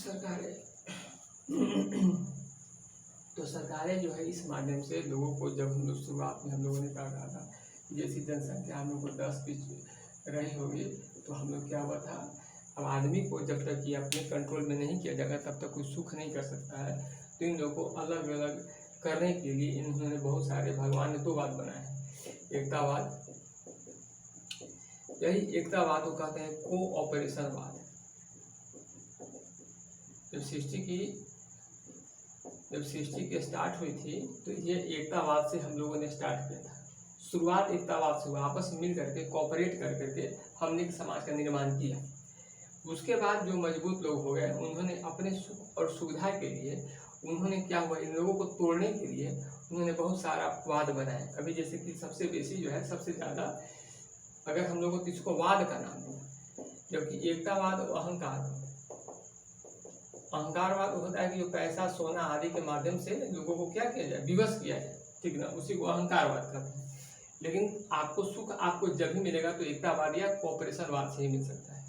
सरकारें तो सरकारें जो है इस माध्यम से लोगों को, जब हम लोग शुरुआत में हम लोगों ने कहा था जैसी जनसंख्या हम लोग को 10-20 रही होगी, तो हम लोग क्या हुआ था, अब आदमी को जब तक ये अपने कंट्रोल में नहीं किया जाएगा तब तक कोई सुख नहीं कर सकता है। तो इन लोगों को अलग अलग करने के लिए इन्होंने बहुत सारे, भगवान ने 2 बात बनाए हैं, एकतावाद, यही एकतावाद को कहते हैं कोऑपरेशनवाद। जब सृष्टि की स्टार्ट हुई थी तो ये एकतावाद से हम लोगों ने स्टार्ट किया था। शुरुआत एकतावाद से हुआ, आपस में मिल करके कोऑपरेट कर करके हमने एक समाज का निर्माण किया। उसके बाद जो मजबूत लोग हो गए उन्होंने अपने सुख और सुविधा के लिए उन्होंने क्या हुआ, इन लोगों को तोड़ने के लिए उन्होंने बहुत सारा वाद बनाए। अभी जैसे कि सबसे बेसी जो है, सबसे ज़्यादा अगर हम लोगों को इसको वाद का नाम दिया, जबकि एकतावाद और अहंकारवाद होता है कि जो पैसा सोना आदि के माध्यम से लोगों को क्या किया जाए, विवश किया जाए, ठीक ना, उसी को अहंकारवाद कहते हैं। लेकिन आपको सुख आपको जब भी मिलेगा तो एकतावाद या कोऑपरेशनवाद से ही मिल सकता है,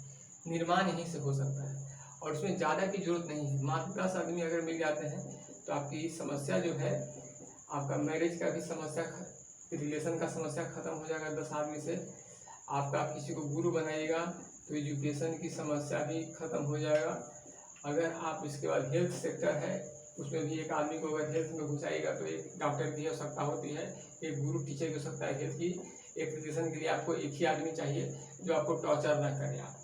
निर्माण यहीं से हो सकता है, और उसमें ज़्यादा की जरूरत नहीं है। मात्र 10 आदमी अगर मिल जाते हैं तो आपकी समस्या जो है, आपका मैरिज का भी समस्या, रिलेशन का समस्या खत्म हो जाएगा 10 आदमी से। आपका किसी को गुरु बनाइएगा तो एजुकेशन की समस्या भी खत्म हो जाएगा। अगर आप इसके बाद हेल्थ सेक्टर है, उसमें भी एक आदमी को अगर हेल्थ में घुसाएगा तो एक डॉक्टर की आवश्यकता होती है, एक गुरु टीचर की आवश्यकता है हेल्थ की। एक रिलेशन के लिए आपको एक ही आदमी चाहिए जो आपको टॉर्चर ना करे। आप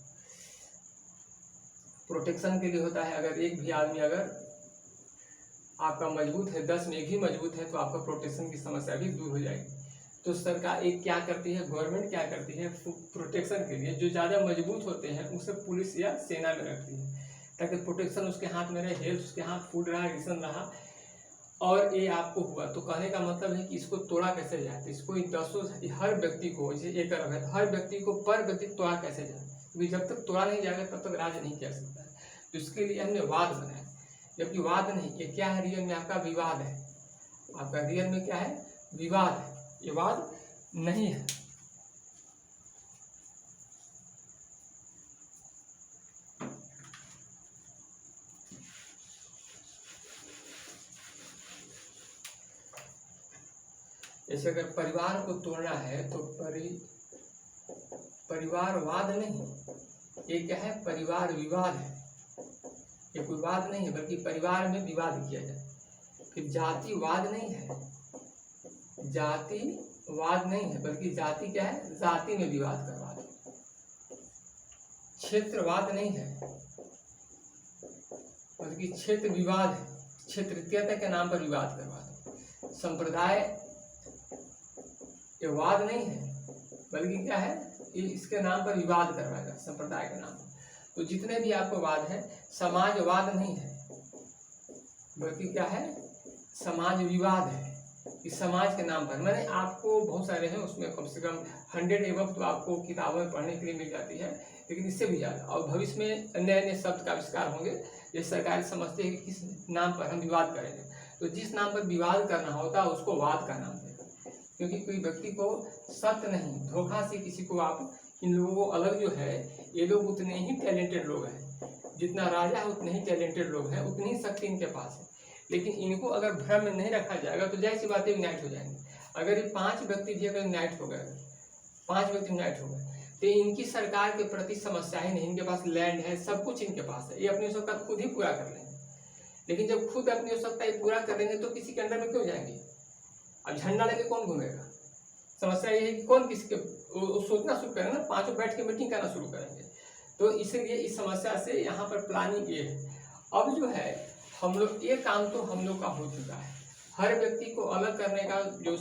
प्रोटेक्शन के लिए होता है, अगर एक भी आदमी अगर आपका मजबूत है, 10 में एक ही मजबूत है तो आपका प्रोटेक्शन की समस्या भी दूर हो जाएगी। तो सरकार एक क्या करती है, गवर्नमेंट क्या करती है, प्रोटेक्शन के लिए जो ज़्यादा मजबूत होते हैं उसे पुलिस या सेना में रखती है, ताकि प्रोटेक्शन उसके हाथ में रहे, हेल्थ उसके हाथ, फूड रहा, रिलेशन रहा। और ये आपको हुआ तो कहने का मतलब है कि इसको तोड़ा कैसे जाए, तो इसको 10 हर व्यक्ति को, जैसे एक अरब है तो हर व्यक्ति को पर व्यक्ति तोड़ा कैसे जाए, क्योंकि जब तक तोड़ा नहीं जाएगा तब तक राज नहीं कर सकता है। तो इसके लिए हमने वाद बनाया, जबकि वाद नहीं, ये क्या है, रियल में आपका विवाद है। आपका रियल में क्या है, विवाद है, ये वाद नहीं है। जैसे अगर परिवार को तोड़ना है तो परिवारवाद नहीं, ये क्या है, परिवार विवाद है। ये कोई वाद नहीं है बल्कि परिवार में विवाद किया जाए। फिर जातिवाद नहीं है, जातिवाद नहीं है बल्कि जाति क्या है, जाति में विवाद करवा दे। क्षेत्रवाद नहीं है बल्कि क्षेत्र विवाद है, क्षेत्रीयता के नाम पर विवाद करवा दे। संप्रदाय ये वाद नहीं है बल्कि क्या है, इसके नाम पर विवाद करवाएगा, संप्रदाय के नाम पर। तो जितने भी आपको वाद है, समाजवाद नहीं है बल्कि क्या है, समाज विवाद है। इस समाज के नाम पर मैंने आपको बहुत सारे हैं, उसमें कम से कम 100 एबव तो आपको किताबों में पढ़ने के लिए मिल जाती है, लेकिन इससे भी ज़्यादा। और भविष्य में नए नए शब्द का आविष्कार होंगे। ये सरकार समझते हैं कि किस नाम पर हम विवाद करेंगे, तो जिस नाम पर विवाद करना होता है उसको वाद का नाम देगा। क्योंकि कोई व्यक्ति को सत्य नहीं, धोखा से किसी को आप, इन लोगों को अलग जो है, ये लोग उतने ही टैलेंटेड लोग हैं, जितना राजा है उतने ही टैलेंटेड लोग हैं, उतनी ही शक्ति इनके पास है। लेकिन इनको अगर भ्रम में नहीं रखा जाएगा तो जैसी बातें यूनाइट हो जाएंगे। अगर ये 5 व्यक्ति भी अगर यूनाइट हो गए, 5 व्यक्ति यूनाइट हो गए, तो इनकी सरकार के प्रति समस्या ही नहीं, इनके पास लैंड है, सब कुछ इनके पास है, ये अपनी आवश्यकता खुद ही पूरा कर लेंगे। लेकिन जब खुद अपनी आवश्यकता पूरा कर लेंगे तो किसी के अंडर में क्यों जाएंगे। अब झंडा लेके कौन घूमेगा, समस्या ये है कि कौन किसी के, सोचना शुरू करेंगे ना, 5 बैठ के मीटिंग करना शुरू करेंगे। तो इसलिए इस समस्या से यहाँ पर प्लानिंग ये है। अब जो है हम लोग, ये काम तो हम लोग का हो चुका है, हर व्यक्ति को अलग करने का जो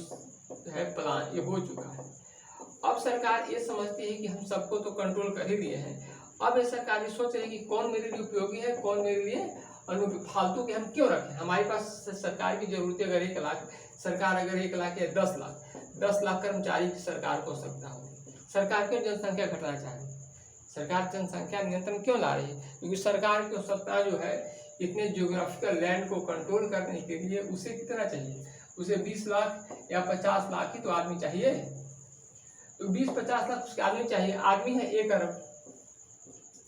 है प्लान, ये हो चुका है। अब सरकार ये समझती है कि हम सबको तो कंट्रोल कर ही लिए हैं, अब ये सरकार ये सोच रही है कि कौन मेरे लिए उपयोगी है, कौन मेरे लिए फालतू के हम क्यों रखें। हमारे पास सरकार की जरूरत अगर 1 लाख, सरकार अगर 1 लाख या 10 लाख कर्मचारी की सरकार को आवश्यकता होगी। सरकार क्यों जनसंख्या घटाना चाह रही है, सरकार जनसंख्या नियंत्रण क्यों ला रही है, क्योंकि सरकार की आवश्यकता जो है इतने जियोग्राफिकल लैंड को कंट्रोल करने के लिए उसे कितना चाहिए, उसे 20 लाख या 50 लाख ही तो आदमी चाहिए। तो 20-50 लाख उसके आदमी चाहिए, आदमी है 1 अरब,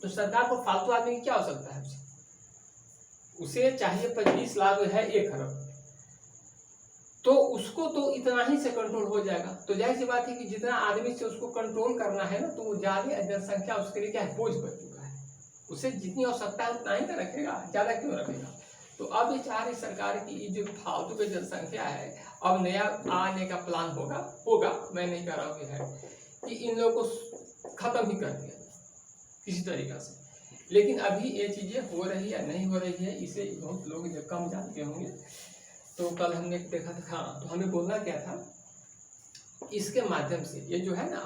तो सरकार को फालतू आदमी की क्या आवश्यकता है उसे। उसे चाहिए 25 लाख है 1 खरब, तो उसको तो इतना ही से कंट्रोल हो जाएगा। तो जाहिर सी बात है कि जितना आदमी से उसको कंट्रोल करना है ना, तो वो ज्यादा जनसंख्या उसके लिए क्या है, बोझ बन चुका है। उसे जितनी आवश्यकता है उतना ही तो रखेगा, ज्यादा क्यों रखेगा। तो अब ये चाह रही सरकार की जो फालतू की जनसंख्या है, अब नया आने का प्लान होगा मैं नहीं कह रहा हूँ है कि इन लोगों को खत्म ही कर दिया किसी तरीका से। लेकिन अभी ये चीजें हो रही है नहीं हो रही है, इसे बहुत लोग जो कम जानते होंगे। तो कल हमने देखा था, हाँ, तो हमें बोलना क्या था, इसके माध्यम से ये जो है ना,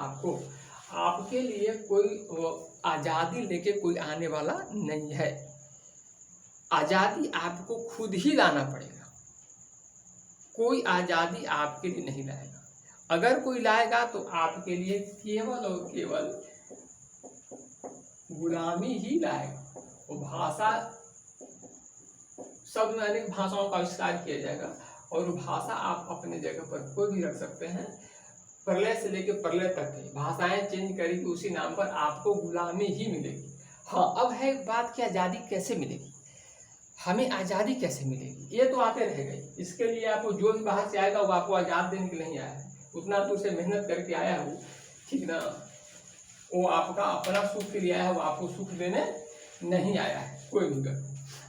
आपके लिए कोई आजादी लेके कोई आने वाला नहीं है। आजादी आपको खुद ही लाना पड़ेगा, कोई आजादी आपके लिए नहीं लाएगा। अगर कोई लाएगा तो आपके लिए केवल और केवल गुलामी ही लाएगा। वो भाषा, शब्द में अनेक भाषाओं का आविष्कार किया जाएगा, और वो भाषा आप अपने जगह पर कोई भी रख सकते हैं। प्रलय से लेकर प्रलय तक है, भाषाएं चेंज करेगी, उसी नाम पर आपको गुलामी ही मिलेगी। हाँ, अब है बात कि आज़ादी कैसे मिलेगी, हमें आज़ादी कैसे मिलेगी, ये तो आते रह गई। इसके लिए आपको जो भी बाहर से आएगा वो आपको आज़ाद देने के लिए नहीं आया है, उतना तो उसे मेहनत करके आया है, ठीक ना। वो आपका अपना सुख के लिए आया है, वो आपको सुख देने नहीं आया है कोई भी कर।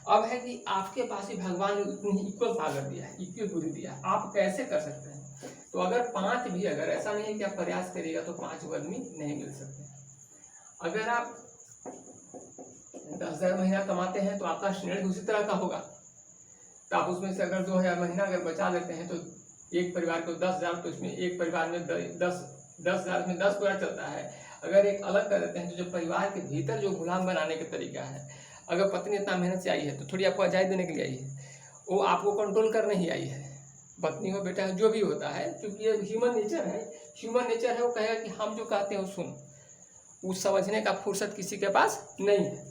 अब है कि आपके पास ही भगवान ने इतनी इक्वल पावर दिया है, इक्वल बुद्धि दिया है, आप कैसे कर सकते हैं। तो अगर 5 भी, अगर ऐसा नहीं है कि आप प्रयास करिएगा तो 5 आदमी नहीं मिल सकते। अगर आप 10,000 महीना कमाते हैं तो आपका स्टैंडर्ड उसी तरह का होगा। तो आप उसमें से अगर 2,000 महीना अगर बचा लेते हैं तो एक परिवार को 10,000, तो इसमें एक परिवार में 10,000 में 10 पूरा चलता है। अगर एक अलग कर देते हैं तो जो परिवार के भीतर जो गुलाम बनाने का तरीका है, अगर पत्नी इतना मेहनत से आई है तो थोड़ी आपको आजादी देने के लिए आई है, वो आपको कंट्रोल करने ही आई है। पत्नी हो बेटा जो भी होता है, क्योंकि ये ह्यूमन नेचर है, वो कहेगा कि हम जो कहते हैं वो सुन, वो समझने का फुर्सत किसी के पास नहीं है।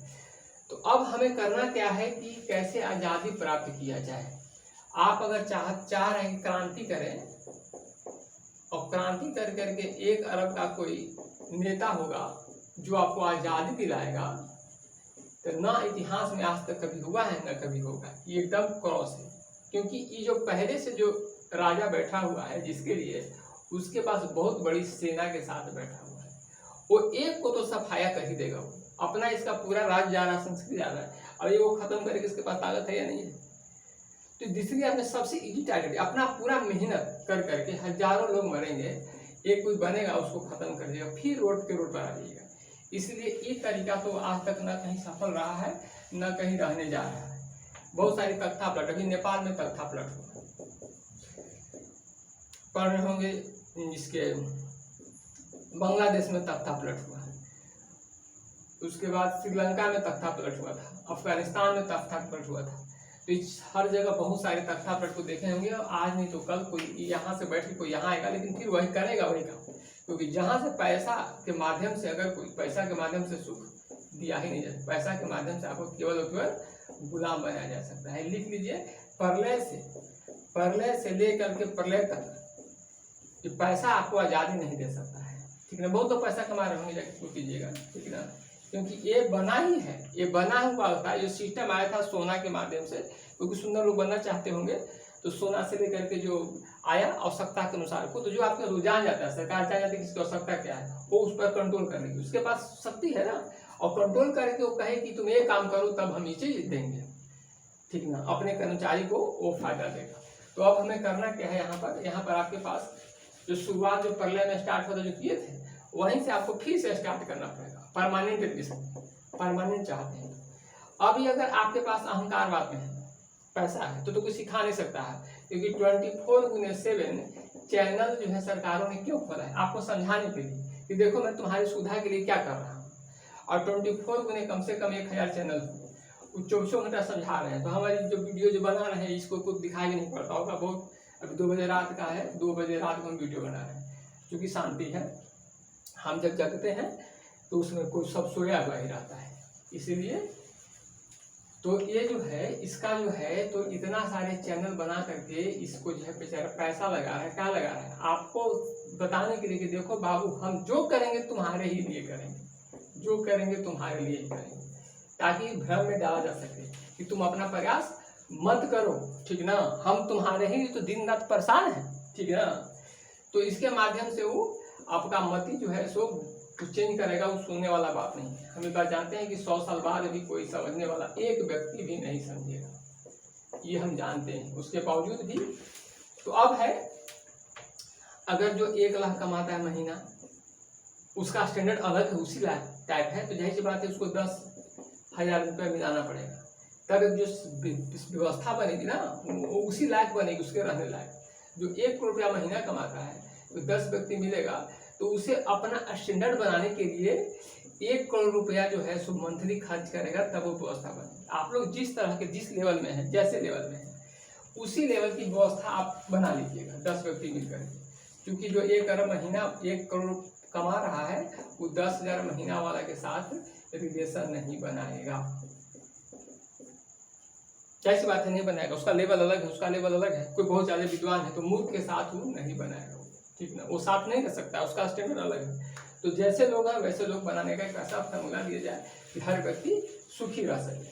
तो अब हमें करना क्या है कि कैसे आज़ादी प्राप्त किया जाए। आप अगर चाह रहे हैं क्रांति करें, और क्रांति कर करके 1 अरब का कोई नेता होगा जो आपको आज़ादी दिलाएगा, तो ना इतिहास में आज तक कभी हुआ है ना कभी होगा, ये एकदम क्रॉस है। क्योंकि ये जो पहले से जो राजा बैठा हुआ है, जिसके लिए उसके पास बहुत बड़ी सेना के साथ बैठा हुआ है, वो एक को तो सफाया कर ही देगा। वो अपना इसका पूरा राज जा रहा, संस्कृति जा रहा है, और ये वो खत्म करके इसके पास ताकत है या नहीं है। तो इसलिए आपने सबसे इजी टारगेट अपना पूरा मेहनत कर करके, हजारों लोग मरेंगे, एक कोई बनेगा उसको खत्म कर देगा, फिर रोड पर आ जाइएगा। इसलिए ये तरीका तो आज तक ना कहीं सफल रहा है ना कहीं रहने जा रहा है। बहुत सारी तख्ता पलट, अभी नेपाल में तख्ता पलट हुआ, पढ़ रहे होंगे, इसके बांग्लादेश में तख्ता पलट हुआ है, उसके बाद श्रीलंका में तख्ता पलट हुआ था, अफगानिस्तान में तख्ता पलट हुआ था। तो हर जगह बहुत सारे तख्ता पलट को देखे होंगे, और आज नहीं तो कल कोई यहाँ से बैठ के कोई यहाँ आएगा, लेकिन फिर वही करेगा वही काम। क्योंकि जहाँ से पैसा के माध्यम से, अगर कोई पैसा के माध्यम से सुख दिया ही नहीं जाता, पैसा के माध्यम से आपको केवल और केवल गुलाम बनाया जा सकता है। लिख लीजिए, प्रलय से लेकर के प्रलय तक ये पैसा आपको आज़ादी नहीं दे सकता है, ठीक है ना। बहुत लोग पैसा कमा रहे होंगे, जाकर कीजिएगा, ठीक है ना, क्योंकि ये बना ही है, ये बना हुआ होता है। ये सिस्टम आया था सोना के माध्यम से, क्योंकि सुंदर लोग बनना चाहते होंगे, तो सोना से लेकर के जो आया आवश्यकता के अनुसार को, तो जो आपका रुझान जाता है, सरकार चाह जाती है किसकी आवश्यकता क्या है, वो उस पर कंट्रोल करने की उसके पास शक्ति है ना, और कंट्रोल करके वो कहे कि तुम ये काम करो तब हम ये चीज देंगे, ठीक ना, अपने कर्मचारी को वो फायदा देगा। तो अब हमें करना क्या है, यहाँ पर आपके पास जो शुरुआत जो प्रलय में स्टार्ट होता जो किए थे, वहीं से आपको फिर से स्टार्ट करना पड़ेगा। परमानेंट एडमिशन, परमानेंट चाहते हैं। अभी अगर आपके पास अहंकारवाद में है, पैसा है, तो कोई सिखा नहीं सकता है, क्योंकि 24/7 चैनल जो है सरकारों ने क्यों खोला है, आपको समझाने के लिए कि देखो मैं तुम्हारी सुविधा के लिए क्या कर रहा हूँ। और 24 कम से कम 1000 चैनल 24 घंटा समझा रहे हैं। तो हमारी जो वीडियो जो बना रहे हैं, इसको कुछ दिखाई भी नहीं पड़ता होगा, बहुत अभी 2 बजे रात का है, 2 बजे रात को हम वीडियो बना रहे हैं, क्योंकि शांति है। हम जब जगते हैं तो उसमें कोई सब सोया हुआ ही रहता है, इसीलिए तो ये जो है, इसका जो है, तो इतना सारे चैनल बना करके इसको जो है बेचारा पैसा लगा रहा है। क्या लगा रहा है, आपको बताने के लिए कि देखो बाबू, हम जो करेंगे तुम्हारे ही लिए करेंगे, जो करेंगे तुम्हारे लिए ही करेंगे। ताकि भ्रम में डाला जा सके कि तुम अपना प्रयास मत करो, ठीक ना, हम तुम्हारे ही तो दिन रात परेशान है, ठीक है ना। तो इसके माध्यम से वो आपका मति जो है सो चेंज करेगा, वो सुनने वाला बात नहीं है। हम एक बार जानते हैं कि 100 साल बाद भी कोई समझने वाला एक व्यक्ति भी नहीं समझेगा, ये हम जानते हैं। उसके बावजूद भी तो अब है, अगर जो 1 लाख कमाता है महीना, उसका स्टैंडर्ड अलग है, उसी टाइप है, तो जाहिर सी बात है उसको 10,000 रुपये मिलाना पड़ेगा, तब जो व्यवस्था बनेगी ना वो उसी लायक बनेगी, उसके रहने लायक। जो 1 करोड़ रुपया महीना कमाता है तो 10 व्यक्ति मिलेगा, तो उसे अपना स्टैंडर्ड बनाने के लिए 1 करोड़ रुपया जो है सो मंथली खर्च करेगा, तब वो व्यवस्था बनेगी। आप लोग जिस तरह के जिस लेवल में है, जैसे लेवल में है, उसी लेवल की व्यवस्था आप बना लीजिएगा 10 व्यक्ति मिलकर, क्योंकि जो 1 अरब महीना 1 करोड़ कमा रहा है वो 10,000 महीना वाला के साथ रिलेशन नहीं बनाएगा। कैसी बात है, नहीं बनाएगा, उसका लेवल अलग है, उसका लेवल अलग है। कोई बहुत ज्यादा विद्वान है तो मूर्ख के साथ वो नहीं बनाएगा, ठीक ना, वो साथ नहीं कर सकता, उसका स्टैंडर्ड अलग है। तो जैसे लोग हैं वैसे लोग बनाने का एक ऐसा फॉर्मूला दिया जाए कि हर व्यक्ति सुखी रह सके।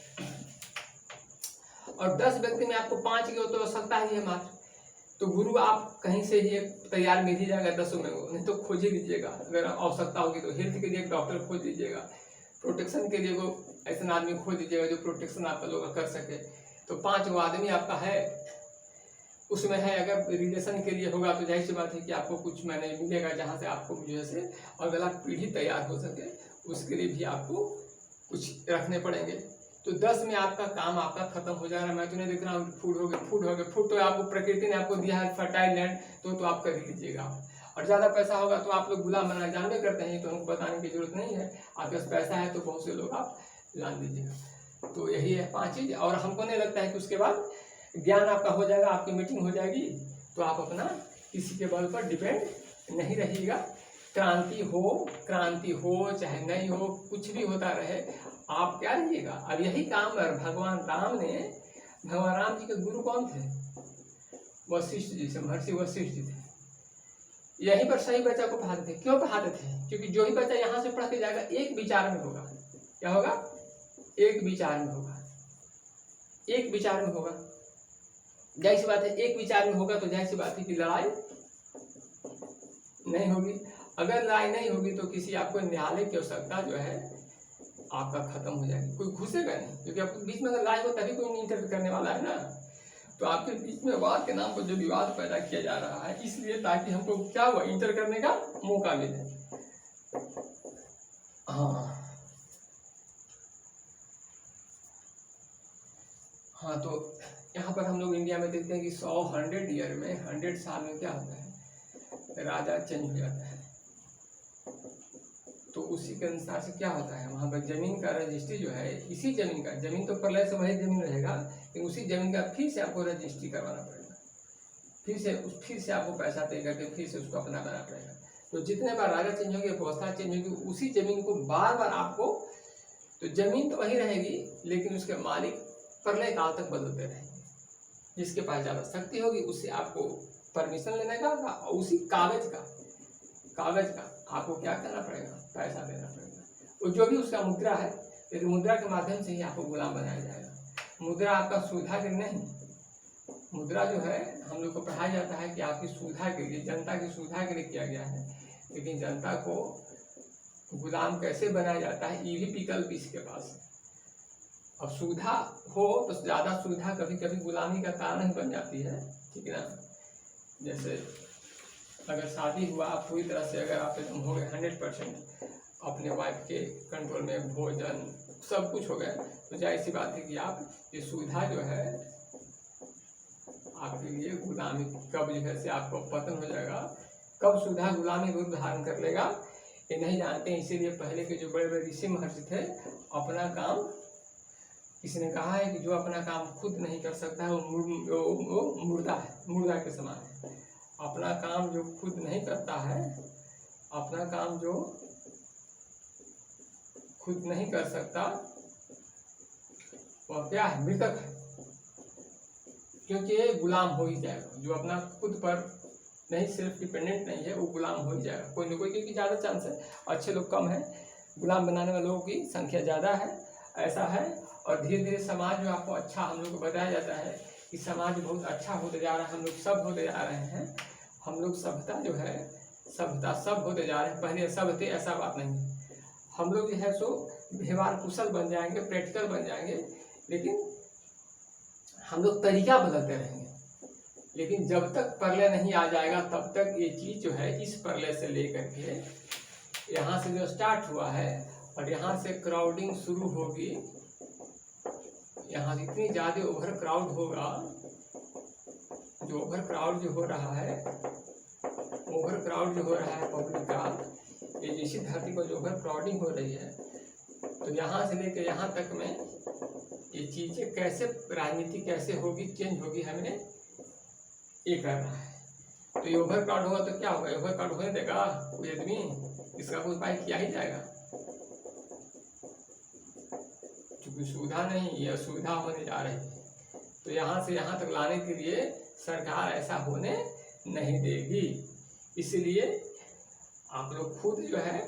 और 10 व्यक्ति में आपको 5 की तो आवश्यकता ही है मात्र, तो गुरु आप कहीं से ही एक तैयार मिल ही जाएगा 10 में, नहीं तो खोज ही लीजिएगा। अगर आवश्यकता होगी तो हेल्थ के लिए एक डॉक्टर खोज लीजिएगा, प्रोटेक्शन के लिए वो ऐसा आदमी खोज लीजिएगा जो प्रोटेक्शन आपका लोग कर सके। तो 5 आदमी आपका है, उसमें है। अगर रिलेशन के लिए होगा तो जाहिर सी बात है कि आपको कुछ मैंने मिलेगा जहाँ से आपको जो है अगला पीढ़ी तैयार हो सके, उसके लिए भी आपको कुछ रखने पड़ेंगे। तो 10 में आपका काम आपका खत्म हो जाएगा। मैं तो नहीं देख रहा हूँ फूड हो गया, फूड तो आपको प्रकृति ने आपको दिया है, फर्टाइल लैंड, तो आप कर ही लीजिएगा। और ज़्यादा पैसा होगा तो आप लोग गुलाम बनाना जानवे करते हैं, तो हमको बताने की जरूरत नहीं है। आपके पास पैसा है तो बहुत से लोग आप जान लीजिएगा। तो यही है 5 चीज़। और हमको नहीं लगता है कि उसके बाद ज्ञान आपका हो जाएगा, आपकी मीटिंग हो जाएगी तो आप अपना किसी के बल पर डिपेंड नहीं रहिएगा। क्रांति हो चाहे नहीं हो, कुछ भी होता रहे, आप क्या रहिएगा। अब यही काम भगवान राम जी के गुरु कौन थे? वशिष्ठ जी से, महर्षि वशिष्ठ जी थे। यहीं पर सही बच्चा को पढ़ाते थे। क्यों पढ़ाते थे? क्योंकि जो ही बच्चा यहाँ से पढ़ के जाएगा एक विचार में होगा। क्या होगा? एक विचार में होगा, एक विचार में होगा। जाहिर सी बात है एक विचार में होगा तो जाहिर सी बात है कि लड़ाई नहीं होगी। अगर लड़ाई नहीं होगी तो किसी आपको न्यायालय की आवश्यकता जो है आपका खत्म हो जाएगी, कोई घुसेगा नहीं। क्योंकि आपके बीच में अगर लड़ाई हो तभी कोई इंटर करने वाला है ना। तो आपके बीच में वाद के नाम पर जो विवाद पैदा किया जा रहा है, इसलिए ताकि हमको क्या हुआ, इंटर करने का मौका मिले। हाँ, तो यहाँ पर हम लोग इंडिया में देखते हैं कि 100 ईयर में 100 साल में क्या होता है, राजा चेंज हो जाता है। तो उसी के अनुसार से क्या होता है, वहाँ पर जमीन का रजिस्ट्री जो है, इसी जमीन का, जमीन तो प्रलय से वही जमीन रहेगा, लेकिन उसी जमीन का फिर से आपको रजिस्ट्री करवाना पड़ेगा। फिर से आपको पैसा पे करके फिर से उसको अपना बनाना पड़ेगा। तो जितने बार राजा चेंज होगी, व्यवस्था चेंज होगी, उसी जमीन को बार बार आपको, तो जमीन तो वही रहेगी लेकिन उसके मालिक प्रलय काल तक बदलते रहेंगे। जिसके पास ज़्यादा शक्ति होगी उससे आपको परमिशन लेने का, और उसी कागज का आपको क्या करना पड़ेगा, पैसा देना पड़ेगा। और जो भी उसका मुद्रा है, लेकिन मुद्रा के माध्यम से ही आपको गुलाम बनाया जाएगा। मुद्रा आपका सुविधा के नहीं, मुद्रा जो है हम लोग को पढ़ाया जाता है कि आपकी सुविधा के लिए, जनता की सुविधा के लिए किया गया है। लेकिन जनता को गुलाम कैसे बनाया जाता है, ये भी विकल्प इसके पास है। अब सुविधा हो तो ज़्यादा सुविधा कभी कभी गुलामी का कारण ही बन जाती है, ठीक है ना। जैसे अगर शादी हुआ, आप पूरी तरह से अगर आप एकदम हो गए 100% अपने वाइफ के कंट्रोल में, भोजन सब कुछ हो गया, तो जाहिर सी बात है कि आप ये सुविधा जो है आपके लिए गुलामी कब जो है से आपको पतन हो जाएगा, कब सुविधा गुलामी रूप धारण कर लेगा, ये नहीं जानते। इसीलिए पहले के जो बड़े बड़े ऋषि महर्षि थे, अपना काम, किसी ने कहा है कि जो अपना काम खुद नहीं कर सकता है वो मुर्दा है, मुर्दा के समान है। अपना काम जो खुद नहीं करता है, अपना काम जो खुद नहीं कर सकता, वह क्या है, मृतक है। क्योंकि ये गुलाम हो ही जाएगा। जो अपना खुद पर नहीं, सिर्फ डिपेंडेंट नहीं है, वो गुलाम हो ही जाएगा कोई न कोई, क्योंकि ज़्यादा चांस है, अच्छे लोग कम है, गुलाम बनाने वाले लोगों की संख्या ज़्यादा है। ऐसा है। और धीरे धीरे समाज में आपको अच्छा हम लोग को बताया जाता है कि समाज बहुत अच्छा होते जा रहा है, हम लोग सब होते जा रहे हैं, हम लोग सभ्यता जो है सभ्यता सब होते जा रहे हैं। पहले सब थे ऐसा बात नहीं है, हम लोग जो है सो व्यवहार कुशल बन जाएंगे, प्रैक्टिकल बन जाएंगे, लेकिन हम लोग तरीका बदलते रहेंगे। लेकिन जब तक प्रलय नहीं आ जाएगा तब तक ये चीज जो है इस प्रलय से लेकर के यहाँ से जो स्टार्ट हुआ है और यहाँ से क्राउडिंग शुरू होगी, यहाँ इतनी ज्यादा ओवर क्राउड होगा, जो ओवर क्राउड जो हो रहा है, ओवर क्राउड जो हो रहा है पब्लिक का, ये जैसी धरती पर जो ओवर क्राउडिंग हो रही है, तो यहाँ से लेकर यहाँ तक में ये चीजें कैसे, राजनीति कैसे होगी, चेंज होगी, हमें ये करना है। तो ये ओवर क्राउड होगा तो क्या होगा, ओवर क्राउड होने देगा कोई आदमी, इसका कोई उपाय किया ही जाएगा, क्योंकि सुविधा नहीं, ये असुविधा होने जा रही है। तो यहाँ से यहाँ तक लाने के लिए सरकार ऐसा होने नहीं देगी। इसलिए आप लोग खुद जो है